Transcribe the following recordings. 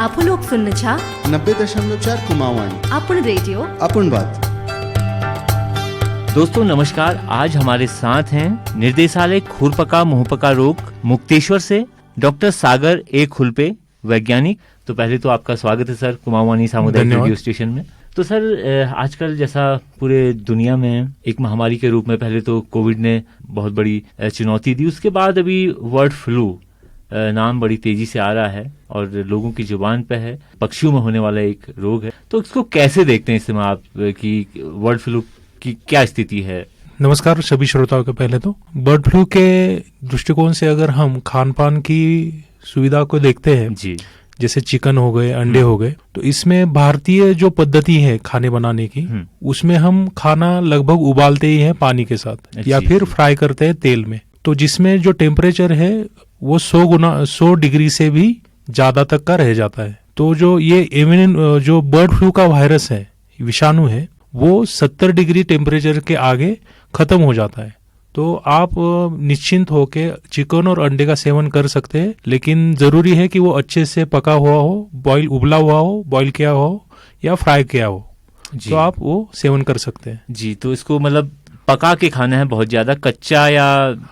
आप लोग सुनने छा 90.4 कुमाऊं अपन रेडियो अपन बात। दोस्तों नमस्कार, आज हमारे साथ हैं निर्देशालय खुरपका मुंहपका रोग मुक्तेश्वर से डॉक्टर सागर ए खुलपे, वैज्ञानिक। तो पहले तो आपका स्वागत है सर कुमाऊं सामुदायिक रेडियो स्टेशन में। तो सर आजकल जैसा पूरे दुनिया में एक महामारी के रूप में पहले तो कोविड ने बहुत बड़ी चुनौती दी, उसके बाद अभी बर्ड फ्लू नाम बड़ी तेजी से आ रहा है और लोगों की जुबान पे है, पक्षियों में होने वाला एक रोग है। तो इसको कैसे देखते हैं इस समय आप कि बर्ड फ्लू की क्या स्थिति है? नमस्कार सभी श्रोताओं को। पहले तो बर्ड फ्लू के दृष्टिकोण से अगर हम खान पान की सुविधा को देखते हैं जी, जैसे चिकन हो गए, अंडे हो गए, तो इसमें भारतीय जो पद्धति है खाने बनाने की, उसमें हम खाना लगभग उबालते ही हैं पानी के साथ या फिर फ्राई करते हैं तेल में। तो जिसमें जो टेम्परेचर है वो 100 डिग्री से भी ज्यादा तक का रह जाता है। तो जो ये जो बर्ड फ्लू का वायरस है, विषाणु है, वो 70 डिग्री टेम्परेचर के आगे खत्म हो जाता है। तो आप निश्चिंत होके चिकन और अंडे का सेवन कर सकते हैं, लेकिन जरूरी है कि वो अच्छे से पका हुआ हो, उबला हुआ हो, बॉईल किया हो या फ्राई किया हो, तो आप वो सेवन कर सकते हैं जी। तो इसको मतलब पका के खाना है, बहुत ज्यादा कच्चा या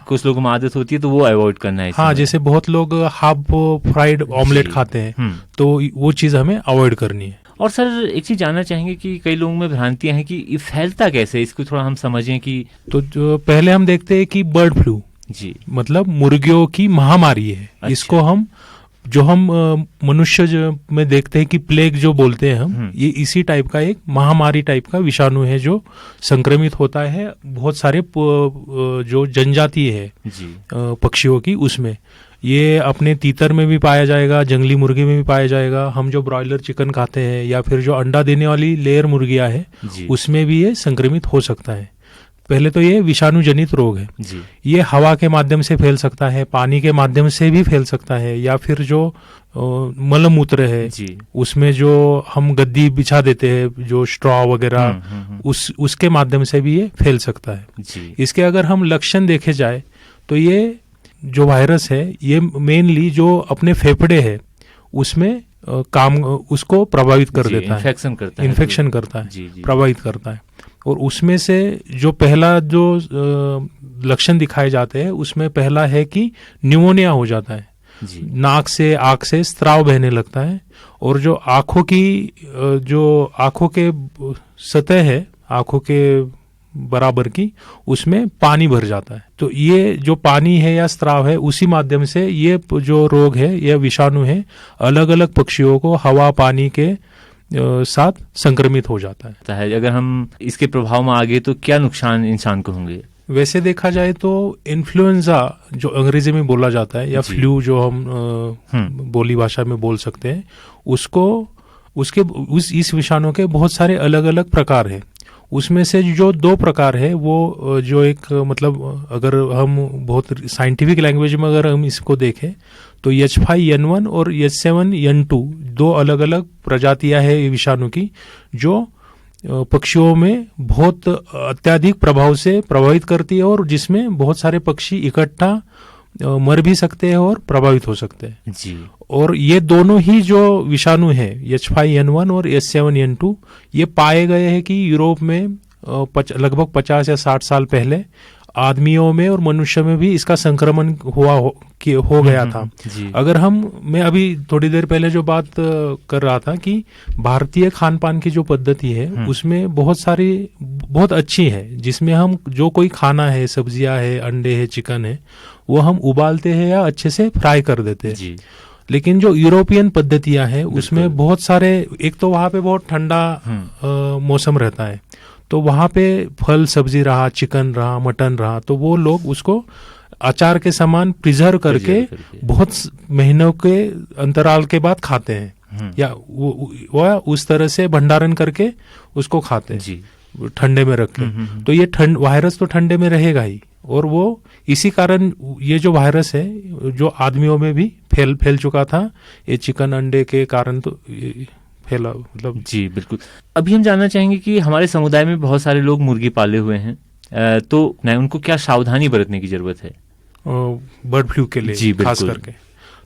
कुछ लोगों में आदत होती है तो वो अवॉइड करना है। हाँ, जैसे बहुत लोग हाफ फ्राइड ऑमलेट खाते हैं, तो वो चीज हमें अवॉइड करनी है। और सर एक चीज जानना चाहेंगे कि कई लोगों में भ्रांतियां हैं कि ये फैलता कैसे, इसको थोड़ा हम समझें कि। तो जो पहले हम देखते हैं कि बर्ड फ्लू जी मतलब मुर्गियों की महामारी है। अच्छा। इसको हम मनुष्य में देखते हैं कि प्लेग जो बोलते हैं हम, ये इसी टाइप का एक महामारी टाइप का विषाणु है जो संक्रमित होता है बहुत सारे जो जनजाति है पक्षियों की, उसमें ये अपने तीतर में भी पाया जाएगा, जंगली मुर्गी में भी पाया जाएगा। हम जो ब्रॉयलर चिकन खाते हैं या फिर जो अंडा देने वाली लेयर मुर्गियां है, उसमें भी ये संक्रमित हो सकता है। पहले तो ये विषाणु जनित रोग है जी। ये हवा के माध्यम से फैल सकता है, पानी के माध्यम से भी फैल सकता है, या फिर जो मलमूत्र है जी, उसमें जो हम गद्दी बिछा देते हैं, जो स्ट्रॉ वगैरह, उसके माध्यम से भी ये फैल सकता है जी। इसके अगर हम लक्षण देखे जाए तो ये जो वायरस है ये मेनली जो अपने फेफड़े है उसमें उसको प्रभावित कर देता है, इन्फेक्शन करता है जी, प्रभावित करता है। और उसमें से जो पहला जो लक्षण दिखाए जाते हैं, उसमें पहला है कि न्यूमोनिया हो जाता है जी। नाक से आंख से स्राव बहने लगता है, और जो आंखों के सतह है, आंखों के बराबर की, उसमें पानी भर जाता है। तो ये जो पानी है या स्राव है, उसी माध्यम से ये जो रोग है, यह विषाणु है, अलग अलग पक्षियों को हवा पानी के साथ संक्रमित हो जाता है। अगर हम इसके प्रभाव में आगे तो क्या नुकसान इंसान को होंगे? वैसे देखा जाए तो इन्फ्लुएंजा जो अंग्रेजी में बोला जाता है, या फ्लू जो हम बोली भाषा में बोल सकते हैं, इस विषाणु के बहुत सारे अलग अलग प्रकार हैं। उसमें से जो 2 प्रकार है, वो जो एक मतलब अगर हम बहुत साइंटिफिक लैंग्वेज में अगर हम इसको देखें तो H5N1 और H7N2 2 अलग अलग प्रजातियां है विषाणु की, जो पक्षियों में बहुत अत्यधिक प्रभाव से प्रभावित करती है, और जिसमें बहुत सारे पक्षी इकट्ठा मर भी सकते हैं और प्रभावित हो सकते हैं जी। और ये दोनों ही जो विषाणु है, H5N1 और H7N2, ये पाए गए हैं कि यूरोप में लगभग 50 या 60 साल पहले आदमियों में और मनुष्य में भी इसका संक्रमण हो गया था। अगर मैं अभी थोड़ी देर पहले जो बात कर रहा था कि भारतीय खान पान की जो पद्धति है, उसमें बहुत अच्छी है, जिसमें हम जो कोई खाना है, सब्जियां है, अंडे है, चिकन है, वो हम उबालते हैं या अच्छे से फ्राई कर देते हैं। लेकिन जो यूरोपियन पद्धतियां हैं, उसमें बहुत सारे, एक तो वहां पे बहुत ठंडा मौसम रहता है, तो वहां पे फल सब्जी रहा, चिकन रहा, मटन रहा, तो वो लोग उसको अचार के समान प्रिजर्व करके बहुत महीनों के अंतराल के बाद खाते हैं, या वो उस तरह से भंडारण करके उसको खाते हैं ठंडे में रख के। तो ये वायरस तो ठंडे में रहेगा ही, और वो इसी कारण ये जो वायरस है जो आदमियों में भी फैल चुका था, ये चिकन अंडे के कारण तो फैला, मतलब जी बिल्कुल। अभी हम जानना चाहेंगे कि हमारे समुदाय में बहुत सारे लोग मुर्गी पाले हुए हैं, तो उनको क्या सावधानी बरतने की जरूरत है बर्ड फ्लू के लिए खास करके?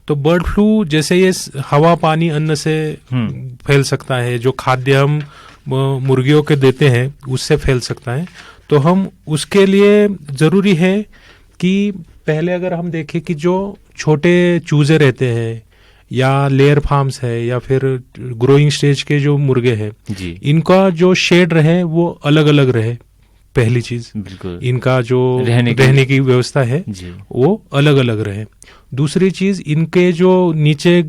तो बर्ड फ्लू जैसे ये हवा पानी अन्न से फैल सकता है, जो खाद्य हम मुर्गियों के देते हैं उससे फैल सकता है। तो हम उसके लिए जरूरी है कि पहले अगर हम देखें कि जो छोटे चूजे रहते हैं या लेयर फार्म्स है या फिर ग्रोइंग स्टेज के जो मुर्गे हैं, इनका जो शेड रहे वो अलग अलग रहे। पहली चीज, बिल्कुल इनका जो रहने की व्यवस्था है वो अलग अलग रहे। दूसरी चीज, इनके जो नीचे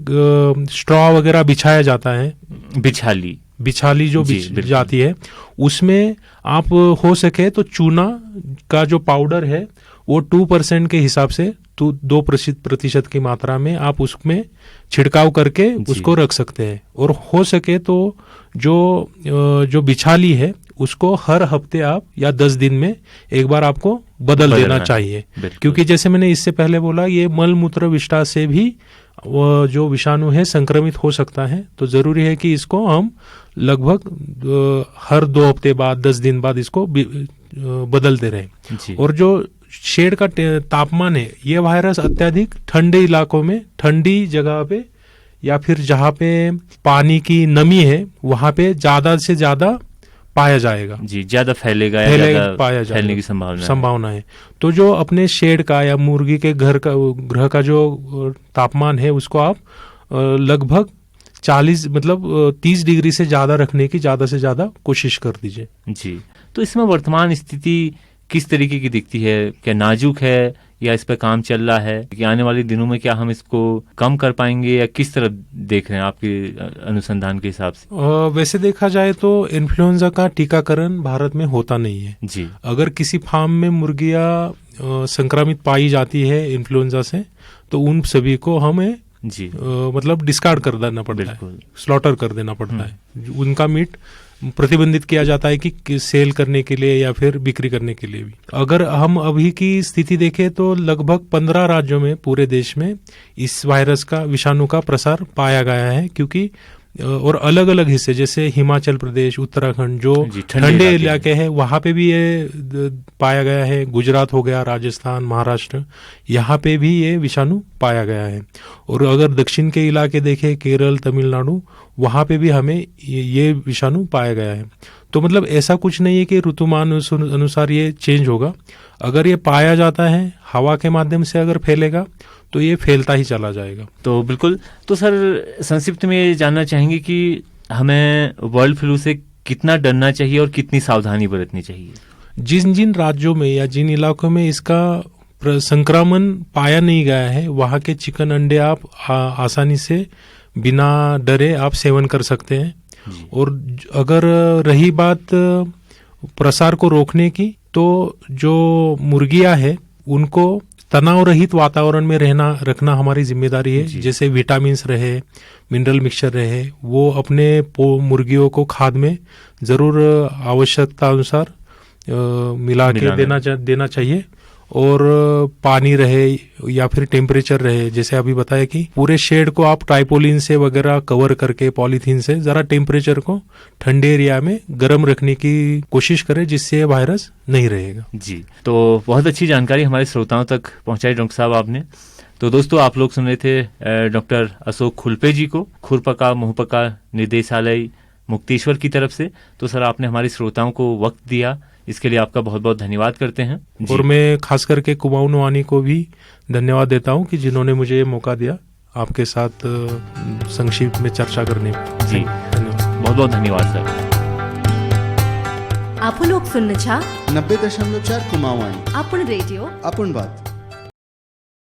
स्ट्रॉ वगैरह बिछाया जाता है, बिछाली जो जाती है, उसमें आप हो सके तो चूना का जो पाउडर है वो 2% के हिसाब से 2% की मात्रा में आप उसमें छिड़काव करके उसको रख सकते हैं। और हो सके तो जो बिछाली है उसको हर हफ्ते आप या 10 दिन में एक बार आपको बदल देना चाहिए, क्योंकि जैसे मैंने इससे पहले बोला ये मल मूत्र विष्ठा से भी जो विषाणु है संक्रमित हो सकता है। तो जरूरी है कि इसको हम लगभग हर 2 हफ्ते बाद 10 दिन बाद इसको बदलते रहें। और जो शेड का तापमान है, ये वायरस अत्यधिक ठंडे इलाकों में, ठंडी जगह पे या फिर जहाँ पे पानी की नमी है वहां पे ज्यादा से ज्यादा पाया जाएगा, ज्यादा फैलेगा पाया जाएगा, फैलने की संभावना है। तो जो अपने शेड का या मुर्गी के गृह का जो तापमान है उसको आप लगभग 30 डिग्री से ज्यादा रखने की ज्यादा से ज्यादा कोशिश कर दीजिए। जी, तो इसमें वर्तमान स्थिति किस तरीके की दिखती है? क्या नाजुक है या इस पे काम चल रहा है कि आने वाले दिनों में क्या हम इसको कम कर पाएंगे, या किस तरह देख रहे हैं आपके अनुसंधान के हिसाब से? वैसे देखा जाए तो इन्फ्लुएंजा का टीकाकरण भारत में होता नहीं है जी। अगर किसी फार्म में मुर्गियां संक्रमित पाई जाती है इन्फ्लुएंजा से, तो उन सभी को हमें मतलब डिस्कार्ड कर देना पड़ता है, स्लॉटर कर देना पड़ता है। उनका मीट प्रतिबंधित किया जाता है कि सेल करने के लिए या फिर बिक्री करने के लिए भी। अगर हम अभी की स्थिति देखें तो लगभग 15 राज्यों में पूरे देश में इस वायरस का, विषाणु का प्रसार पाया गया है। क्योंकि और अलग अलग हिस्से जैसे हिमाचल प्रदेश, उत्तराखंड जो ठंडे इलाके हैं वहां पे भी ये पाया गया है। गुजरात हो गया, राजस्थान, महाराष्ट्र, यहाँ पे भी ये विषाणु पाया गया है। और अगर दक्षिण के इलाके देखें, केरल, तमिलनाडु, वहां पे भी हमें ये विषाणु पाया गया है। तो मतलब ऐसा कुछ नहीं है कि ऋतुमान अनुसार ये चेंज होगा। अगर ये पाया जाता है हवा के माध्यम से अगर फैलेगा तो ये फैलता ही चला जाएगा। तो बिल्कुल। तो सर संक्षिप्त में ये जानना चाहेंगे कि हमें बर्ड फ्लू से कितना डरना चाहिए और कितनी सावधानी बरतनी चाहिए? जिन जिन राज्यों में या जिन इलाकों में इसका संक्रमण पाया नहीं गया है वहां के चिकन अंडे आप आसानी से बिना डरे आप सेवन कर सकते हैं। और अगर रही बात प्रसार को रोकने की, तो जो मुर्गियां है उनको तनाव रहित वातावरण में रखना हमारी जिम्मेदारी है। जैसे विटामिन्स रहे, मिनरल मिक्सचर रहे, वो अपने मुर्गियों को खाद में जरूर आवश्यकता अनुसार मिला के देना चाहिए। और पानी रहे या फिर टेम्परेचर रहे, जैसे अभी बताया कि पूरे शेड को आप ट्राइपोलिन से वगैरह कवर करके पॉलीथीन से जरा टेम्परेचर को ठंडे एरिया में गर्म रखने की कोशिश करें, जिससे वायरस नहीं रहेगा। जी, तो बहुत अच्छी जानकारी हमारे श्रोताओं तक पहुंचाई डॉक्टर साहब आपने। तो दोस्तों आप लोग सुन रहे थे डॉक्टर अशोक खुलपे जी को, खुरपका मुहपका निदेशालय मुक्तेश्वर की तरफ से। तो सर आपने हमारे श्रोताओं को वक्त दिया, इसके लिए आपका बहुत बहुत धन्यवाद करते हैं। और मैं खास करके कुमाऊं नवानी को भी धन्यवाद देता हूं कि जिन्होंने मुझे ये मौका दिया आपके साथ संक्षिप्त में चर्चा करने में। जी धन्यवाद, बहुत बहुत धन्यवाद सर। आपण लोक सुनछा 90.4 कुमाऊं आपण रेडियो आपण बात।